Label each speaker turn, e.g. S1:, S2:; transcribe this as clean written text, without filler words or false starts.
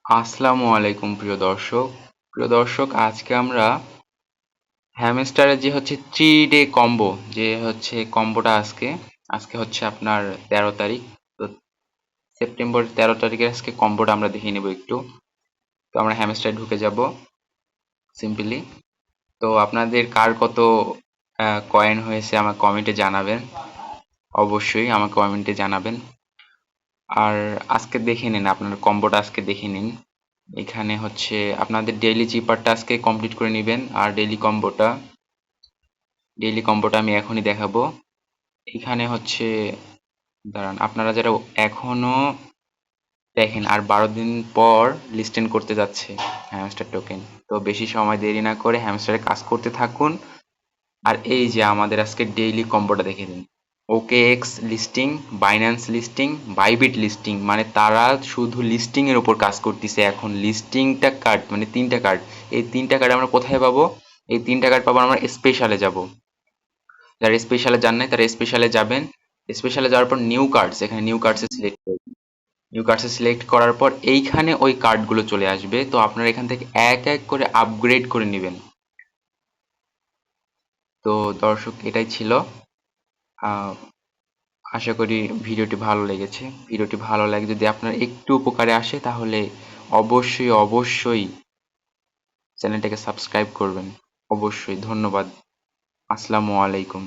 S1: আসসালামু আলাইকুম প্রিয় দর্শক আজকে আমরা হ্যামস্টারের যে হচ্ছে 3 ডে কম্বো যে হচ্ছে কম্বোটা আজকে হচ্ছে আপনার 13 তারিখ। তো সেপ্টেম্বর 13 তারিখের আজকে কম্বোটা আমরা দেখে নেব একটু। তো আমরা হ্যামস্টারে ঢুকে যাব সিম্পলি। তো আপনাদের কার কত কয়েন হয়েছে আমার কমেন্টে জানাবেন, অবশ্যই আমার কমেন্টে জানাবেন। আর আজকে দেখে নিন, আপনার কম্বোটা আজকে দেখে নিন। এখানে হচ্ছে আপনাদের ডেইলি চিপারটা আজকে কমপ্লিট করে নেবেন। আর ডেইলি কম্বোটা আমি এখনই দেখাবো। এখানে হচ্ছে দাঁড়ান, আপনারা যারা এখনো দেখেন, আর 12 দিন পর লিস্টেন করতে যাচ্ছে হ্যামস্টার টোকেন। তো বেশি সময় দেরি না করে হ্যামস্টারে কাজ করতে থাকুন। আর এই যে আমাদের আজকে ডেইলি কম্বোটা দেখে দিন। OKX listing, Binance listing, Bybit listing, মানে তারা শুধু লিস্টিং এর উপর কাজ করতেছে। এখন লিস্টিংটা কার্ড মানে 3টা কার্ড, এই 3টা কার্ড আমরা কোথায় পাবো? এই 3টা কার্ড পাবো আমরা স্পেশালে যাব। যারা স্পেশালে যান নাই তারা স্পেশালে যাবেন। স্পেশালে যাওয়ার পর নিউ কার্ডস, এখানে নিউ কার্ডসে সিলেক্ট করবেন। নিউ কার্ডসে সিলেক্ট করার পর এইখানে ওই কার্ডগুলো চলে আসবে। তো আপনারা এখান থেকে এক এক করে আপগ্রেড করে নেবেন। তো দর্শক, এটাই ছিল। আহ, আশা করি ভিডিওটি ভালো লেগেছে। ভিডিওটি ভালো লাগে যদি আপনার একটু উপকারে আসে তাহলে অবশ্যই চ্যানেলটাকে সাবস্ক্রাইব করবেন। অবশ্যই। ধন্যবাদ। আসসালামু আলাইকুম।